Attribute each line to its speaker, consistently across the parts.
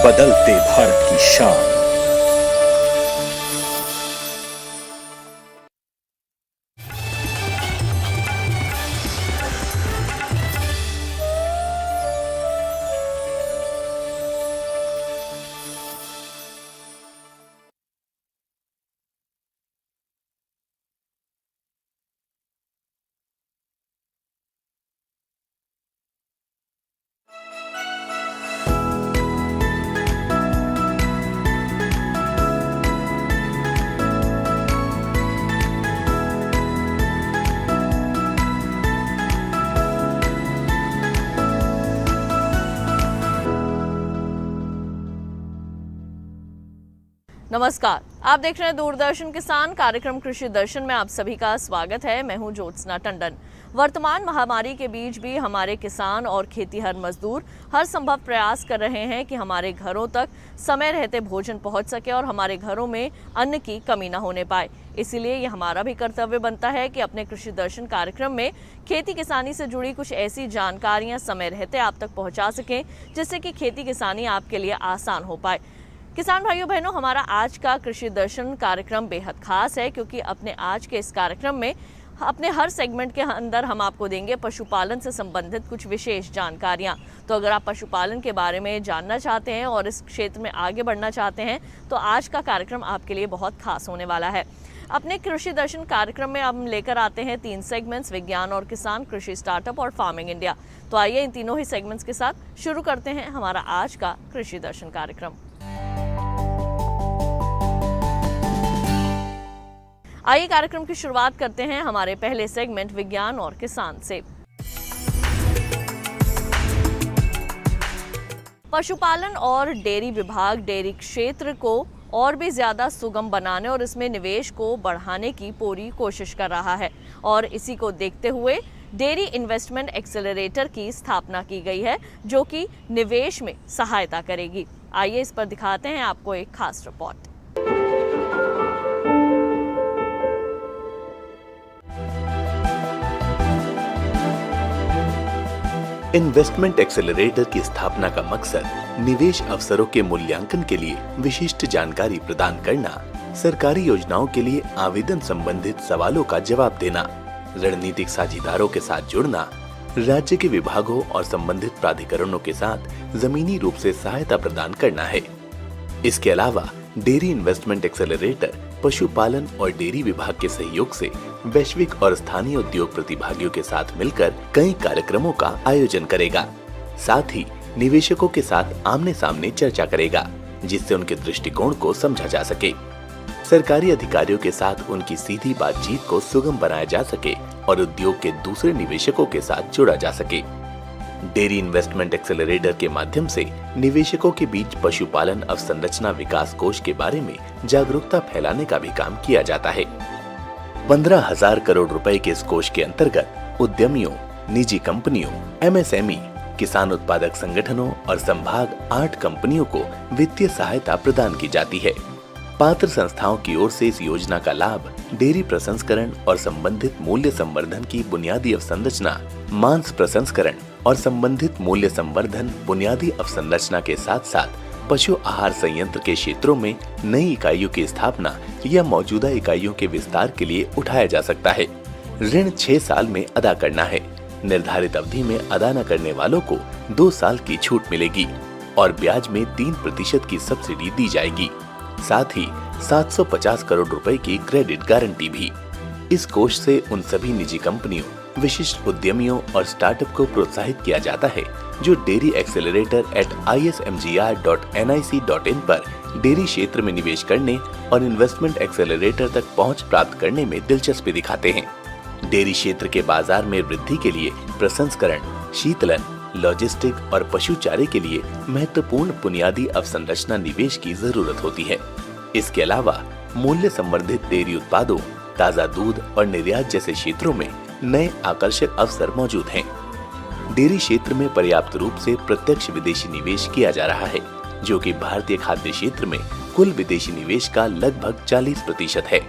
Speaker 1: बदलते भारत की शान।
Speaker 2: नमस्कार, आप देख रहे हैं दूरदर्शन किसान कार्यक्रम कृषि दर्शन में आप सभी का स्वागत है। मैं हूं ज्योत्सना टंडन। वर्तमान महामारी के बीच भी हमारे किसान और खेतीहर मजदूर हर संभव प्रयास कर रहे हैं कि हमारे घरों तक समय रहते भोजन पहुंच सके और हमारे घरों में अन्न की कमी न होने पाए। इसीलिए ये हमारा भी कर्तव्य बनता है कि अपने कृषि दर्शन कार्यक्रम में खेती किसानी से जुड़ी कुछ ऐसी जानकारियां समय रहते आप तक पहुंचा सकें, जिससे कि खेती किसानी आपके लिए आसान हो पाए। किसान भाइयों बहनों, हमारा आज का कृषि दर्शन कार्यक्रम बेहद खास है, क्योंकि अपने आज के इस कार्यक्रम में अपने हर सेगमेंट के अंदर हम आपको देंगे पशुपालन से संबंधित कुछ विशेष जानकारियां। तो अगर आप पशुपालन के बारे में जानना चाहते हैं और इस क्षेत्र में आगे बढ़ना चाहते हैं तो आज का कार्यक्रम आपके लिए बहुत खास होने वाला है। अपने कृषि दर्शन कार्यक्रम में हम लेकर आते हैं 3 सेगमेंट्स: विज्ञान और किसान, कृषि स्टार्टअप और फार्मिंग इंडिया। तो आइए इन तीनों ही सेगमेंट्स के साथ शुरू करते हैं हमारा आज का कृषि दर्शन कार्यक्रम। आइए कार्यक्रम की शुरुआत करते हैं हमारे पहले सेगमेंट विज्ञान और किसान से। पशुपालन और डेयरी विभाग डेयरी क्षेत्र को और भी ज्यादा सुगम बनाने और इसमें निवेश को बढ़ाने की पूरी कोशिश कर रहा है और इसी को देखते हुए डेयरी इन्वेस्टमेंट एक्सेलरेटर की स्थापना की गई है, जो कि निवेश में सहायता करेगी। आइए इस पर दिखाते हैं आपको एक खास रिपोर्ट।
Speaker 3: इन्वेस्टमेंट एक्सेलरेटर की स्थापना का मकसद निवेश अवसरों के मूल्यांकन के लिए विशिष्ट जानकारी प्रदान करना, सरकारी योजनाओं के लिए आवेदन संबंधित सवालों का जवाब देना, रणनीतिक साझेदारों के साथ जुड़ना, राज्य के विभागों और संबंधित प्राधिकरणों के साथ जमीनी रूप से सहायता प्रदान करना है। इसके अलावा डेयरी इन्वेस्टमेंट एक्सेलरेटर पशुपालन और डेयरी विभाग के सहयोग से वैश्विक और स्थानीय उद्योग प्रतिभागियों के साथ मिलकर कई कार्यक्रमों का आयोजन करेगा। साथ ही निवेशकों के साथ आमने सामने चर्चा करेगा, जिससे उनके दृष्टिकोण को समझा जा सके, सरकारी अधिकारियों के साथ उनकी सीधी बातचीत को सुगम बनाया जा सके और उद्योग के दूसरे निवेशकों के साथ जुड़ा जा सके। डेयरी इन्वेस्टमेंट एक्सेलरेटर के माध्यम से निवेशकों के बीच पशुपालन अवसंरचना विकास कोष के बारे में जागरूकता फैलाने का भी काम किया जाता है। 15,000 करोड़ रुपए के इस कोष के अंतर्गत उद्यमियों, निजी कंपनियों, MSME, किसान उत्पादक संगठनों और संभाग 8 कंपनियों को वित्तीय सहायता प्रदान की जाती है। पात्र संस्थाओं की ओर से इस योजना का लाभ डेयरी प्रसंस्करण और संबंधित मूल्य संवर्धन की बुनियादी अवसंरचना, मांस प्रसंस्करण और संबंधित मूल्य संवर्धन बुनियादी अवसंरचना के साथ साथ पशु आहार संयंत्र के क्षेत्रों में नई इकाइयों की स्थापना या मौजूदा इकाइयों के विस्तार के लिए उठाया जा सकता है। ऋण 6 साल में अदा करना है। निर्धारित अवधि में अदा न करने वालों को 2 साल की छूट मिलेगी और ब्याज में 3% की सब्सिडी दी जाएगी। साथ ही 750 करोड़ रुपए की क्रेडिट गारंटी भी। इस कोष से उन सभी निजी कंपनियों, विशिष्ट उद्यमियों और स्टार्टअप को प्रोत्साहित किया जाता है जो dairyaccelerator@ismgr.nic.in पर डेयरी क्षेत्र में निवेश करने और इन्वेस्टमेंट एक्सेलरेटर तक पहुंच प्राप्त करने में दिलचस्पी दिखाते हैं। डेयरी क्षेत्र के बाजार में वृद्धि के लिए प्रसंस्करण, शीतलन, लॉजिस्टिक और पशु चारे के लिए महत्वपूर्ण बुनियादी अवसंरचना निवेश की जरूरत होती है। इसके अलावा मूल्य संवर्धित डेयरी उत्पादों, ताजा दूध और निर्यात जैसे क्षेत्रों में नए आकर्षक अवसर मौजूद हैं। डेयरी क्षेत्र में पर्याप्त रूप से प्रत्यक्ष विदेशी निवेश किया जा रहा है, जो कि भारतीय खाद्य क्षेत्र में कुल विदेशी निवेश का लगभग 40% है।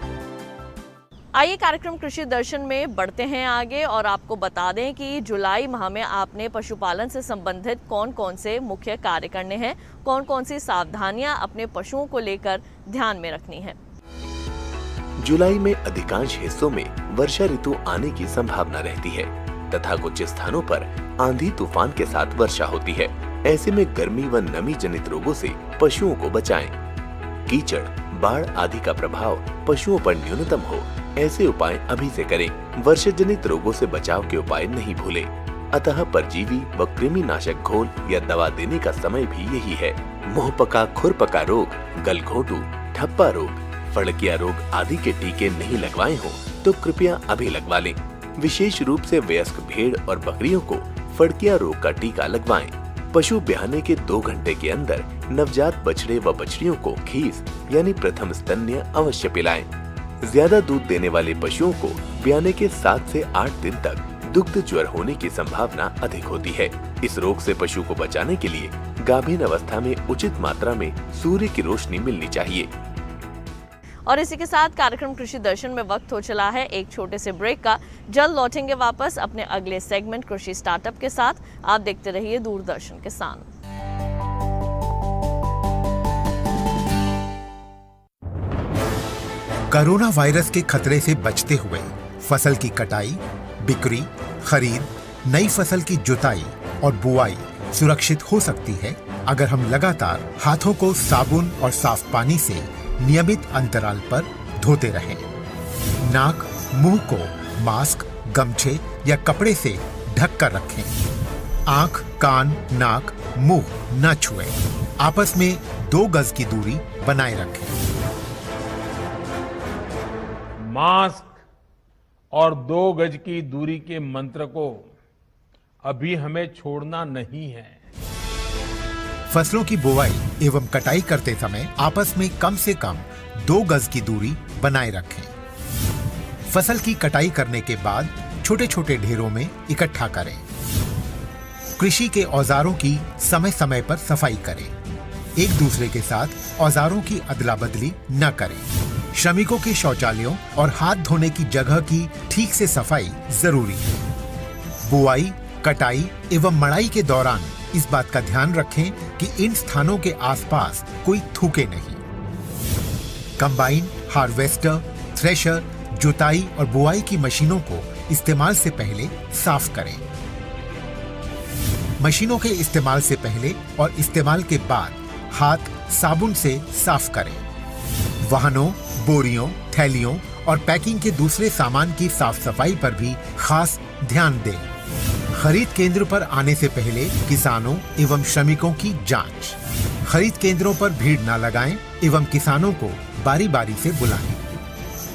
Speaker 2: आइए कार्यक्रम कृषि दर्शन में बढ़ते हैं आगे और आपको बता दें कि जुलाई माह में आपने पशुपालन से संबंधित कौन कौन से मुख्य कार्य करने हैं, कौन कौन सी सावधानियां अपने पशुओं को लेकर ध्यान में रखनी है।
Speaker 3: जुलाई में अधिकांश हिस्सों में वर्षा ऋतु आने की संभावना रहती है तथा कुछ स्थानों पर आंधी तूफान के साथ वर्षा होती है। ऐसे में गर्मी व नमी जनित रोगों से पशुओं को बचाएं। कीचड़, बाढ़ आदि का प्रभाव पशुओं पर न्यूनतम हो, ऐसे उपाय अभी से करें। वर्षा जनित रोगों से बचाव के उपाय नहीं भूलें। अतः परजीवी व कृमिनाशक घोल या दवा देने का समय भी यही है। मुंहपका, खुरपका रोग, गलघोटू, ठप्पा रोग, फड़किया रोग आदि के टीके नहीं लगवाए हो तो कृपया अभी लगवा लें। विशेष रूप से वयस्क भेड़ और बकरियों को फड़किया रोग का टीका लगवाएं। पशु ब्याहने के 2 घंटे के अंदर नवजात बछड़े व बछड़ियों को खीस यानी प्रथम स्तन्य अवश्य पिलाएं। ज्यादा दूध देने वाले पशुओं को ब्याहने के 7 से 8 दिन तक दुग्ध ज्वर होने की संभावना अधिक होती है। इस रोग से पशु को बचाने के लिए गाभीन अवस्था में उचित मात्रा में सूर्य की रोशनी मिलनी चाहिए।
Speaker 2: और इसी के साथ कार्यक्रम कृषि दर्शन में वक्त हो चला है एक छोटे से ब्रेक का। जल्द लौटेंगे वापस अपने अगले सेगमेंट कृषि स्टार्टअप के साथ। आप देखते रहिए दूरदर्शन किसान।
Speaker 4: कोरोना वायरस के खतरे से बचते हुए फसल की कटाई, बिक्री, खरीद, नई फसल की जुताई और बुआई सुरक्षित हो सकती है अगर हम लगातार हाथों को साबुन और साफ पानी से नियमित अंतराल पर धोते रहें। नाक, मुंह को मास्क, गमछे या कपड़े से ढक कर रखें। आंख, कान, नाक, मुंह न छुएं। आपस में 2 गज की दूरी बनाए रखें।
Speaker 5: मास्क और 2 गज की दूरी के मंत्र को अभी हमें छोड़ना नहीं है।
Speaker 4: फसलों की बुवाई एवं कटाई करते समय आपस में कम से कम 2 गज की दूरी बनाए रखें। फसल की कटाई करने के बाद छोटे छोटे ढेरों में इकट्ठा करें। कृषि के औजारों की समय समय पर सफाई करें। एक दूसरे के साथ औजारों की अदला बदली न करें। श्रमिकों के शौचालयों और हाथ धोने की जगह की ठीक से सफाई जरूरी है। बुआई, कटाई एवं मड़ाई के दौरान इस बात का ध्यान रखें कि इन स्थानों के आसपास कोई थूके नहीं। कंबाइन, हार्वेस्टर, थ्रेशर, जुताई और बुआई की मशीनों को इस्तेमाल से पहले साफ करें। मशीनों के इस्तेमाल से पहले और इस्तेमाल के बाद हाथ साबुन से साफ करें। वाहनों, बोरियों, थैलियों और पैकिंग के दूसरे सामान की साफ सफाई पर भी खास ध्यान दें। खरीद केंद्र पर आने से पहले किसानों एवं श्रमिकों की जांच। खरीद केंद्रों पर भीड़ न लगाएं एवं किसानों को बारी बारी से बुलाएं।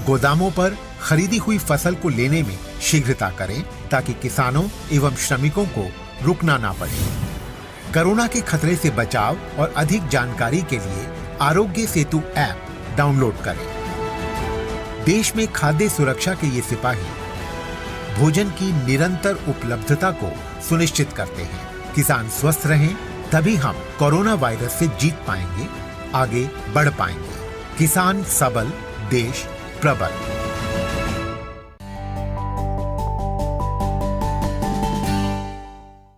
Speaker 4: गोदामों पर खरीदी हुई फसल को लेने में शीघ्रता करें ताकि किसानों एवं श्रमिकों को रुकना ना पड़े। कोरोना के खतरे से बचाव और अधिक जानकारी के लिए आरोग्य सेतु ऐप डाउनलोड करें। देश में खाद्य सुरक्षा के ये सिपाही भोजन की निरंतर उपलब्धता को सुनिश्चित करते हैं। किसान स्वस्थ रहें तभी हम कोरोना वायरस से जीत पाएंगे, आगे बढ़ पाएंगे। किसान सबल, देश प्रबल।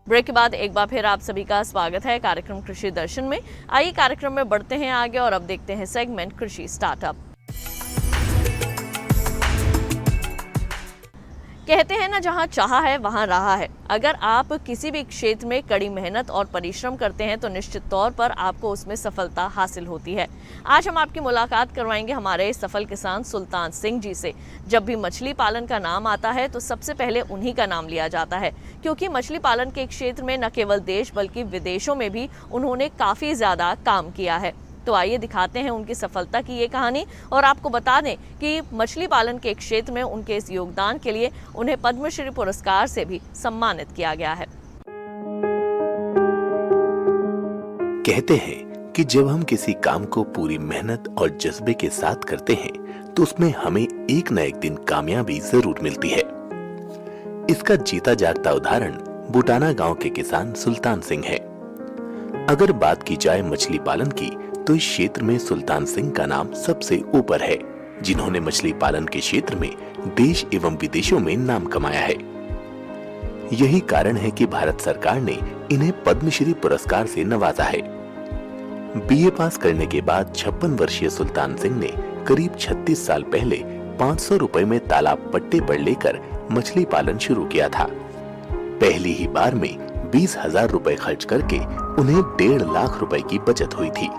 Speaker 2: ब्रेक के बाद एक बार फिर आप सभी का स्वागत है कार्यक्रम कृषि दर्शन में। आइए कार्यक्रम में बढ़ते हैं आगे और अब देखते हैं सेगमेंट कृषि स्टार्टअप। कहते हैं ना, जहां चाहा है वहां रहा है। अगर आप किसी भी क्षेत्र में कड़ी मेहनत और परिश्रम करते हैं तो निश्चित तौर पर आपको उसमें सफलता हासिल होती है। आज हम आपकी मुलाकात करवाएंगे हमारे सफल किसान सुल्तान सिंह जी से। जब भी मछली पालन का नाम आता है तो सबसे पहले उन्हीं का नाम लिया जाता है, क्योंकि मछली पालन के क्षेत्र में न केवल देश बल्कि विदेशों में भी उन्होंने काफ़ी ज़्यादा काम किया है। तो आइए दिखाते हैं उनकी सफलता की ये कहानी और आपको बता दें कि मछली पालन के क्षेत्र में उनके इस योगदान के लिए उन्हें पद्मश्री पुरस्कार से भी सम्मानित किया गया है।
Speaker 3: कहते हैं कि जब हम किसी काम को पूरी मेहनत और जज्बे के साथ करते हैं तो उसमें हमें एक न एक दिन कामयाबी जरूर मिलती है। इसका जीता जागता उदाहरण बुटाना गांव के किसान सुल्तान सिंह है। अगर बात की जाए मछली पालन की तो इस क्षेत्र में सुल्तान सिंह का नाम सबसे ऊपर है। जिन्होंने मछली पालन के क्षेत्र में देश एवं विदेशों में नाम कमाया है। यही कारण है कि भारत सरकार ने इन्हें पद्मश्री पुरस्कार से नवाजा है। बीए पास करने के बाद 56 वर्षीय सुल्तान सिंह ने करीब 36 साल पहले 500 रुपए में तालाब पट्टे पर लेकर मछली पालन शुरू किया था। पहली ही बार में 20,000 रुपए खर्च करके उन्हें 1.5 लाख रुपए की बचत हुई थी।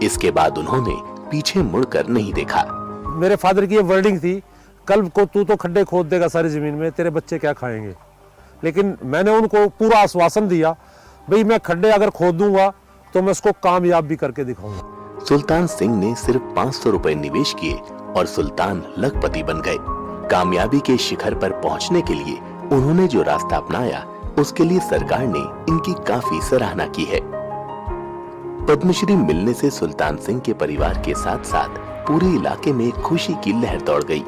Speaker 3: इसके बाद उन्होंने पीछे मुड़कर नहीं देखा।
Speaker 6: मेरे फादर की ये वर्डिंग थी, कल को तू तो खड्डे खोद देगा सारी जमीन में, तेरे बच्चे क्या खाएंगे। लेकिन मैंने उनको पूरा आश्वासन दिया, भाई मैं खड्डे अगर खोद दूंगा तो मैं उसको कामयाब भी करके दिखाऊंगा।
Speaker 3: सुल्तान सिंह ने सिर्फ 500 रुपए निवेश किए और सुल्तान लखपति बन गए। कामयाबी के शिखर पर पहुंचने के लिए उन्होंने जो रास्ता अपनाया, उसके लिए सरकार ने इनकी काफी सराहना की है। पद्मश्री मिलने से सुल्तान सिंह के परिवार के साथ साथ पूरे इलाके में खुशी की लहर दौड़ गई।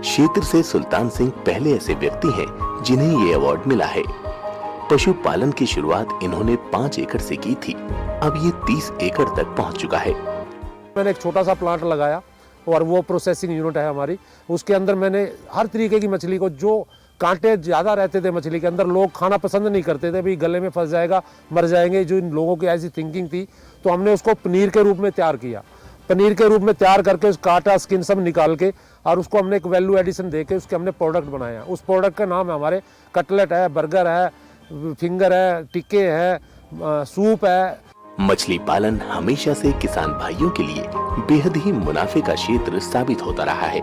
Speaker 3: क्षेत्र से सुल्तान सिंह पहले ऐसे व्यक्ति हैं जिन्हें ये अवार्ड मिला है। पशुपालन की शुरुआत इन्होंने 5 एकड़ से की थी, अब ये 30 एकड़ तक पहुंच चुका है।
Speaker 6: मैंने एक छोटा सा प्लांट लगाया और वो प्रोसेसिंग यूनिट है हमारी। उसके अंदर मैंने हर तरीके की मछली को, जो कांटे ज्यादा रहते थे मछली के अंदर, लोग खाना पसंद नहीं करते थे, भाई गले में फंस जाएगा, मर जाएंगे, जो इन लोगों की ऐसी थिंकिंग थी, तो हमने उसको पनीर के रूप में तैयार किया। पनीर के रूप में तैयार करके उस कांटा स्किन सब निकाल के और उसको हमने एक वैल्यू एडिशन दे के उसके हमने प्रोडक्ट बनाया। उस प्रोडक्ट का नाम है हमारे कटलेट है, बर्गर है, फिंगर है, टिक्के है, सूप है।
Speaker 3: मछली पालन हमेशा से किसान भाइयों के लिए बेहद ही मुनाफे का क्षेत्र साबित होता रहा है।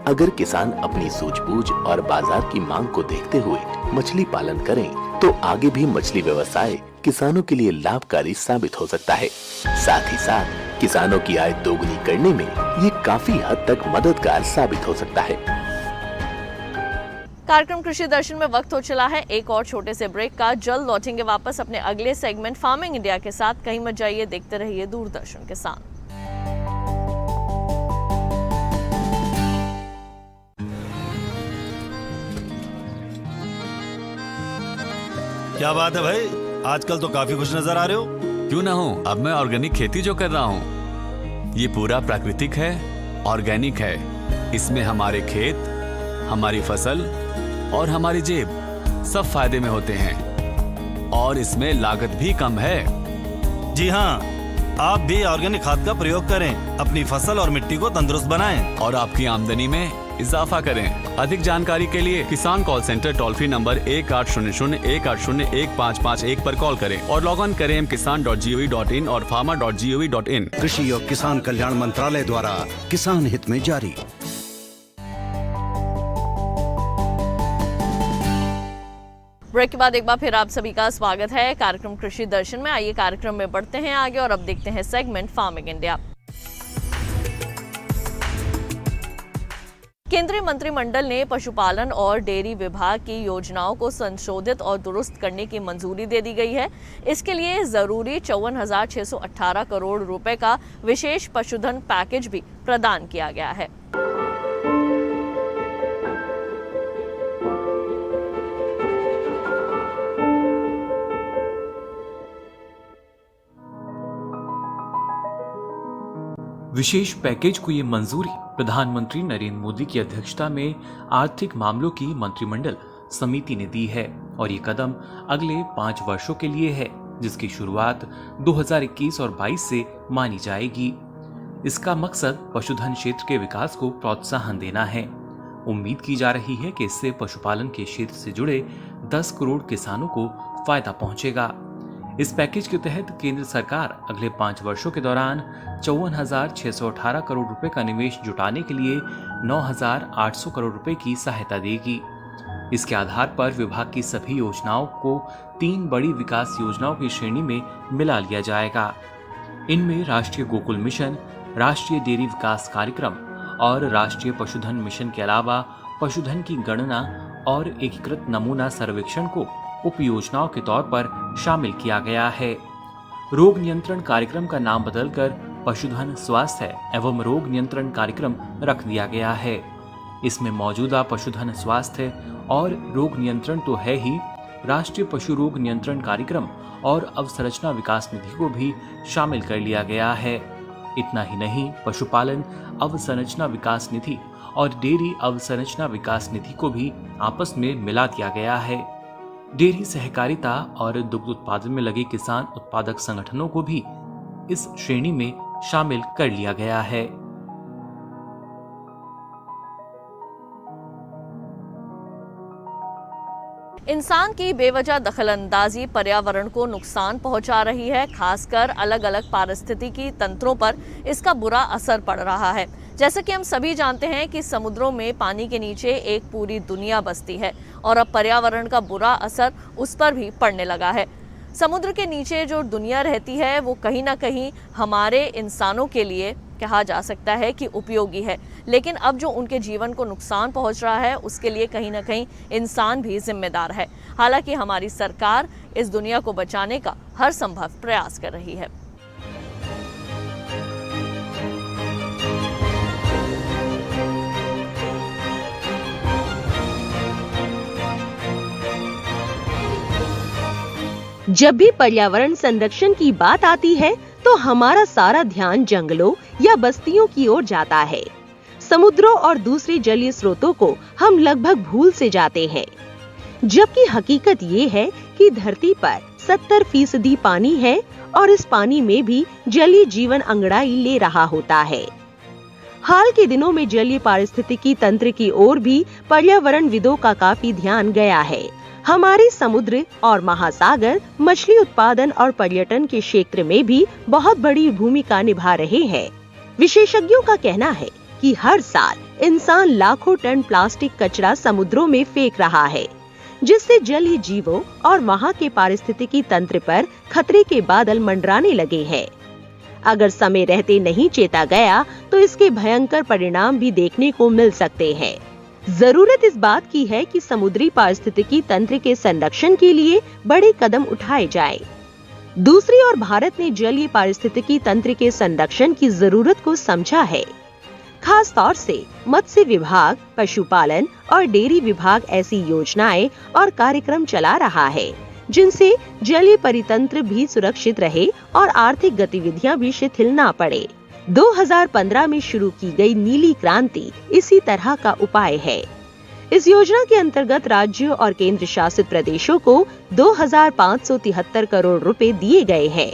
Speaker 3: अगर किसान अपनी सूझबूझ और बाजार की मांग को देखते हुए मछली पालन करें तो आगे भी मछली व्यवसाय किसानों के लिए लाभकारी साबित हो सकता है। साथ ही साथ किसानों की आय दोगुनी करने में ये काफी हद तक मददगार साबित हो सकता है।
Speaker 2: कार्यक्रम कृषि दर्शन में वक्त हो चला है एक और छोटे से ब्रेक का। जल्द लौटेंगे वापस अपने अगले सेगमेंट फार्मिंग इंडिया के साथ। कहीं मत जाइए, देखते रहिए दूरदर्शन किसान।
Speaker 7: क्या बात है भाई, आजकल तो काफी खुश नजर आ रहे हो।
Speaker 8: क्यों ना हो, अब मैं ऑर्गेनिक खेती जो कर रहा हूँ ये पूरा प्राकृतिक है, ऑर्गेनिक है। इसमें हमारे खेत, हमारी फसल और हमारी जेब सब फायदे में होते हैं और इसमें लागत भी कम है।
Speaker 7: जी हाँ, आप भी ऑर्गेनिक खाद का प्रयोग करें, अपनी फसल और मिट्टी को तंदुरुस्त बनाएं
Speaker 8: और आपकी आमदनी में इजाफा करें। अधिक जानकारी के लिए किसान call centre toll free number 1800-180-1551 पर कॉल करें और लॉग ऑन करें kisan.gov.in और farmer.gov.in।
Speaker 9: कृषि और किसान कल्याण मंत्रालय द्वारा किसान हित में जारी।
Speaker 2: ब्रेक के बाद एक बार फिर आप सभी का स्वागत है कार्यक्रम कृषि दर्शन में। आइए कार्यक्रम में बढ़ते हैं आगे और अब देखते हैं सेगमेंट फार्मिंग इंडिया। केंद्रीय मंत्रिमंडल ने पशुपालन और डेयरी विभाग की योजनाओं को संशोधित और दुरुस्त करने की मंजूरी दे दी गई है। इसके लिए जरूरी 54,618 करोड़ रुपए का विशेष पशुधन पैकेज भी प्रदान किया गया है।
Speaker 10: विशेष पैकेज को ये मंजूरी प्रधानमंत्री नरेंद्र मोदी की अध्यक्षता में आर्थिक मामलों की मंत्रिमंडल समिति ने दी है और ये कदम अगले 5 वर्षों के लिए है, जिसकी शुरुआत 2021 और 22 से मानी जाएगी। इसका मकसद पशुधन क्षेत्र के विकास को प्रोत्साहन देना है। उम्मीद की जा रही है कि इससे पशुपालन के क्षेत्र से जुड़े 10 करोड़ किसानों को फायदा पहुंचेगा। इस पैकेज के तहत केंद्र सरकार अगले 5 वर्षों के दौरान 54,618 करोड़ रुपए का निवेश जुटाने के लिए 9,800 करोड़ रुपए की सहायता देगी। इसके आधार पर विभाग की सभी योजनाओं को 3 बड़ी विकास योजनाओं की श्रेणी में मिला लिया जाएगा। इनमें राष्ट्रीय गोकुल मिशन, राष्ट्रीय डेयरी विकास कार्यक्रम और राष्ट्रीय पशुधन मिशन के अलावा पशुधन की गणना और एकीकृत नमूना सर्वेक्षण को उप योजनाओं के तौर पर शामिल किया गया है। रोग नियंत्रण कार्यक्रम का नाम बदलकर पशुधन स्वास्थ्य एवं रोग नियंत्रण कार्यक्रम रख दिया गया है। इसमें मौजूदा पशुधन स्वास्थ्य और रोग नियंत्रण तो है ही, राष्ट्रीय पशु रोग नियंत्रण कार्यक्रम और अवसंरचना विकास निधि को भी शामिल कर लिया गया है। इतना ही नहीं, पशुपालन अवसंरचना विकास निधि और डेयरी अवसंरचना विकास निधि को भी आपस में मिला दिया गया है। डेयरी सहकारिता और दुग्ध उत्पादन में लगे किसान उत्पादक संगठनों को भी इस श्रेणी में शामिल कर लिया गया है।
Speaker 2: इंसान की बेवजह दखलंदाजी पर्यावरण को नुकसान पहुंचा रही है। खासकर अलग अलग पारिस्थितिकी तंत्रों पर इसका बुरा असर पड़ रहा है। जैसे कि हम सभी जानते हैं कि समुद्रों में पानी के नीचे एक पूरी दुनिया बसती है और अब पर्यावरण का बुरा असर उस पर भी पड़ने लगा है। समुद्र के नीचे जो दुनिया रहती है वो कहीं ना कहीं हमारे इंसानों के लिए कहा जा सकता है कि उपयोगी है, लेकिन अब जो उनके जीवन को नुकसान पहुंच रहा है उसके लिए कहीं ना कहीं इंसान भी जिम्मेदार है। हालांकि हमारी सरकार इस दुनिया को बचाने का हर संभव प्रयास कर रही है।
Speaker 11: जब भी पर्यावरण संरक्षण की बात आती है तो हमारा सारा ध्यान जंगलों या बस्तियों की ओर जाता है। समुद्रों और दूसरे जलीय स्रोतों को हम लगभग भूल से जाते हैं, जबकि हकीकत ये है कि धरती पर 70% पानी है और इस पानी में भी जलीय जीवन अंगड़ाई ले रहा होता है। हाल के दिनों में जलीय पारिस्थितिकी तंत्र की ओर भी पर्यावरणविदों का काफी ध्यान गया है। हमारे समुद्र और महासागर मछली उत्पादन और पर्यटन के क्षेत्र में भी बहुत बड़ी भूमिका निभा रहे हैं। विशेषज्ञों का कहना है कि हर साल इंसान लाखों टन प्लास्टिक कचरा समुद्रों में फेंक रहा है, जिससे जलीय जीवों और वहां के पारिस्थितिकी तंत्र पर खतरे के बादल मंडराने लगे हैं। अगर समय रहते नहीं चेता गया तो इसके भयंकर परिणाम भी देखने को मिल सकते हैं। जरूरत इस बात की है कि समुद्री पारिस्थितिकी तंत्र के संरक्षण के लिए बड़े कदम उठाए जाएं। दूसरी ओर भारत ने जलीय पारिस्थितिकी तंत्र के संरक्षण की जरूरत को समझा है। खास तौर से मत्स्य विभाग, पशुपालन और डेयरी विभाग ऐसी योजनाएं और कार्यक्रम चला रहा है जिनसे जलीय परितंत्र भी सुरक्षित रहे और आर्थिक गतिविधियां भी शिथिल न पड़े। 2015 में शुरू की गई नीली क्रांति इसी तरह का उपाय है। इस योजना के अंतर्गत राज्यों और केंद्र शासित प्रदेशों को 2573 करोड़ रुपए दिए गए हैं।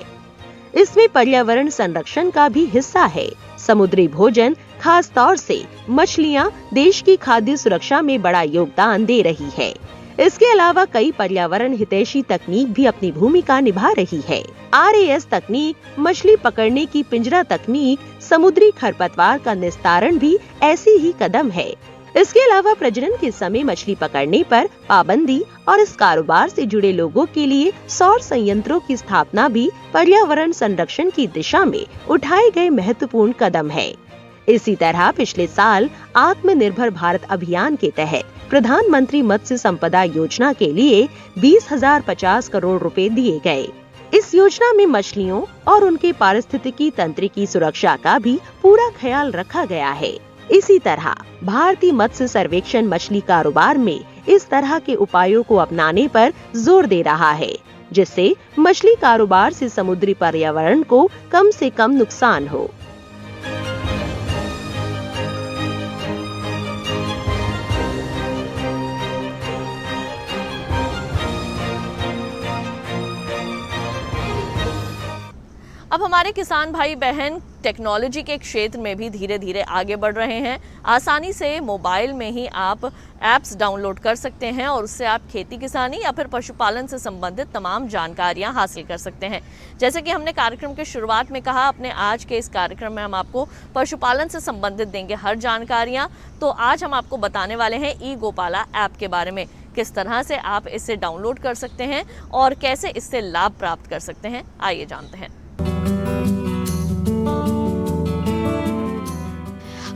Speaker 11: इसमें पर्यावरण संरक्षण का भी हिस्सा है। समुद्री भोजन, खास तौर से मछलियां, देश की खाद्य सुरक्षा में बड़ा योगदान दे रही है। इसके अलावा कई पर्यावरण हितैषी तकनीक भी अपनी भूमिका निभा रही है। RAS तकनीक, मछली पकड़ने की पिंजरा तकनीक, समुद्री खरपतवार का निस्तारण भी ऐसी ही कदम है। इसके अलावा प्रजनन के समय मछली पकड़ने पर पाबंदी और इस कारोबार से जुड़े लोगों के लिए सौर संयंत्रों की स्थापना भी पर्यावरण संरक्षण की दिशा में उठाए गए महत्वपूर्ण कदम है। इसी तरह पिछले साल आत्मनिर्भर भारत अभियान के तहत प्रधानमंत्री मत्स्य संपदा योजना के लिए 20,050 करोड़ रुपए दिए गए। इस योजना में मछलियों और उनके पारिस्थितिकी तंत्र की सुरक्षा का भी पूरा ख्याल रखा गया है। इसी तरह भारतीय मत्स्य सर्वेक्षण मछली कारोबार में इस तरह के उपायों को अपनाने पर जोर दे रहा है, जिससे मछली कारोबार से समुद्री पर्यावरण को कम से कम नुकसान हो।
Speaker 2: अब हमारे किसान भाई बहन टेक्नोलॉजी के क्षेत्र में भी धीरे धीरे आगे बढ़ रहे हैं। आसानी से मोबाइल में ही आप ऐप्स डाउनलोड कर सकते हैं और उससे आप खेती किसानी या फिर पशुपालन से संबंधित तमाम जानकारियां हासिल कर सकते हैं। जैसे कि हमने कार्यक्रम के शुरुआत में कहा, अपने आज के इस कार्यक्रम में हम आपको पशुपालन से संबंधित देंगे हर जानकारियां। तो आज हम आपको बताने वाले हैं ई गोपाला ऐप के बारे में, किस तरह से आप इसे डाउनलोड कर सकते हैं और कैसे इससे लाभ प्राप्त कर सकते हैं। आइए जानते हैं।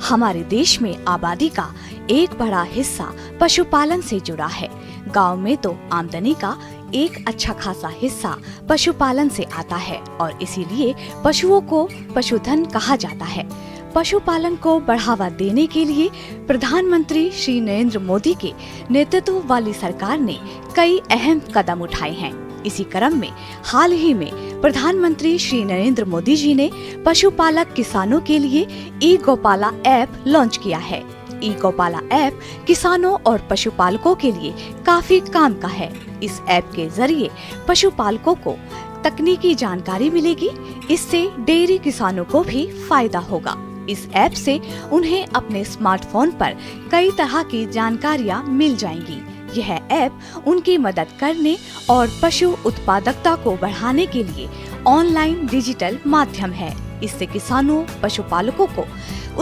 Speaker 12: हमारे देश में आबादी का एक बड़ा हिस्सा पशुपालन से जुड़ा है। गांव में तो आमदनी का एक अच्छा खासा हिस्सा पशुपालन से आता है और इसीलिए पशुओं को पशुधन कहा जाता है। पशुपालन को बढ़ावा देने के लिए प्रधानमंत्री श्री नरेंद्र मोदी के नेतृत्व वाली सरकार ने कई अहम कदम उठाए हैं। इसी क्रम में हाल ही में प्रधानमंत्री श्री नरेंद्र मोदी जी ने पशुपालक किसानों के लिए ई गोपाला ऐप लॉन्च किया है। ई गोपाला ऐप किसानों और पशुपालकों के लिए काफी काम का है। इस ऐप के जरिए पशुपालकों को तकनीकी जानकारी मिलेगी। इससे डेयरी किसानों को भी फायदा होगा। इस ऐप से उन्हें अपने स्मार्टफोन पर कई तरह की जानकारियाँ मिल जाएंगी। यह ऐप उनकी मदद करने और पशु उत्पादकता को बढ़ाने के लिए ऑनलाइन डिजिटल माध्यम है। इससे किसानों पशुपालकों को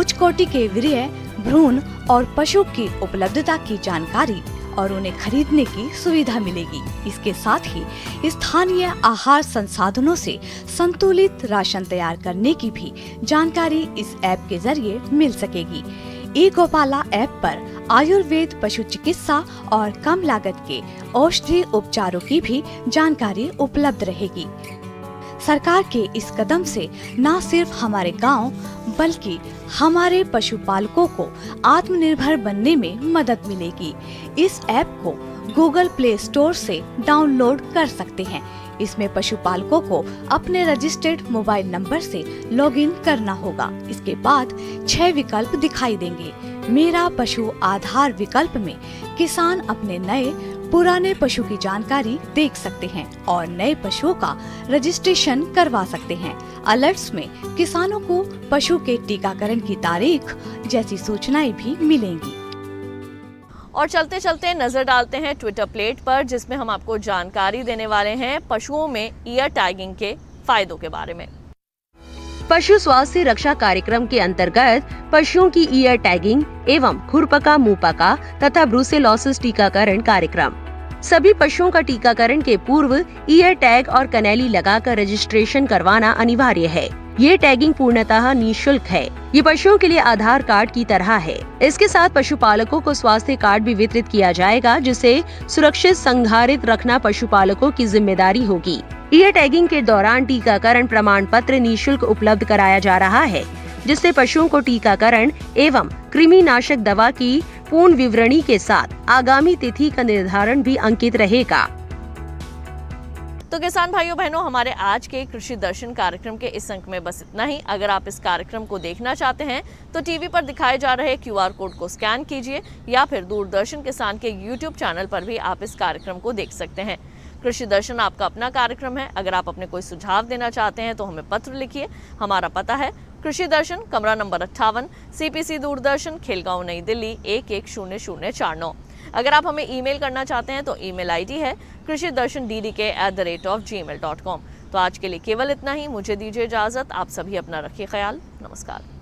Speaker 12: उच्च कोटि के वीर्य, भ्रूण और पशु की उपलब्धता की जानकारी और उन्हें खरीदने की सुविधा मिलेगी। इसके साथ ही स्थानीय आहार संसाधनों से संतुलित राशन तैयार करने की भी जानकारी इस ऐप के जरिए मिल सकेगी। ई गोपाला ऐप पर आयुर्वेद, पशु चिकित्सा और कम लागत के औषधि उपचारों की भी जानकारी उपलब्ध रहेगी। सरकार के इस कदम से न सिर्फ हमारे गांव बल्कि हमारे पशुपालकों को आत्मनिर्भर बनने में मदद मिलेगी। इस ऐप को गूगल प्ले स्टोर से डाउनलोड कर सकते हैं। इसमें पशुपालकों को अपने रजिस्टर्ड मोबाइल नंबर से लॉगिन करना होगा। इसके बाद 6 विकल्प दिखाई देंगे। मेरा पशु आधार विकल्प में किसान अपने नए पुराने पशु की जानकारी देख सकते हैं और नए पशुओं का रजिस्ट्रेशन करवा सकते हैं। अलर्ट्स में किसानों को पशु के टीकाकरण की तारीख जैसी सूचनाएं भी मिलेंगी।
Speaker 2: और चलते चलते नजर डालते हैं ट्विटर प्लेट पर, जिसमें हम आपको जानकारी देने वाले हैं पशुओं में ईयर टैगिंग के फायदों के बारे में।
Speaker 11: पशु स्वास्थ्य रक्षा कार्यक्रम के अंतर्गत पशुओं की ईयर टैगिंग एवं खुरपका, मुंहपका तथा ब्रूसेलोसिस टीकाकरण कार्यक्रम। सभी पशुओं का टीकाकरण के पूर्व ईयर टैग और कनैली लगाकर रजिस्ट्रेशन करवाना अनिवार्य है। ये टैगिंग पूर्णतः निःशुल्क है। ये पशुओं के लिए आधार कार्ड की तरह है। इसके साथ पशुपालकों को स्वास्थ्य कार्ड भी वितरित किया जाएगा, जिसे सुरक्षित संधारित रखना पशुपालकों की जिम्मेदारी होगी। ईयर टैगिंग के दौरान टीकाकरण प्रमाण पत्र निःशुल्क उपलब्ध कराया जा रहा है, जिससे पशुओं को टीकाकरण एवं कृमिनाशक दवा की पूर्ण विवरणी के साथ आगामी तिथि का निर्धारण भी अंकित रहेगा।
Speaker 2: तो किसान भाइयों बहनों, हमारे आज के कृषि दर्शन कार्यक्रम के इस अंक में बस इतना ही। अगर आप इस कार्यक्रम को देखना चाहते हैं तो टीवी पर दिखाए जा रहे QR कोड को स्कैन कीजिए या फिर दूरदर्शन किसान के YouTube चैनल पर भी आप इस कार्यक्रम को देख सकते हैं। कृषि दर्शन आपका अपना कार्यक्रम है। अगर आप अपने कोई सुझाव देना चाहते हैं तो हमें पत्र लिखिए। हमारा पता है कृषि दर्शन, कमरा नंबर 58, CPC दूरदर्शन, खेलगांव, नई दिल्ली 110049। अगर आप हमें ईमेल करना चाहते हैं तो ईमेल ID है krishidarshandddk@gmail.com। तो आज के लिए केवल इतना ही। मुझे दीजिए इजाजत। आप सभी अपना रखिए ख्याल। नमस्कार।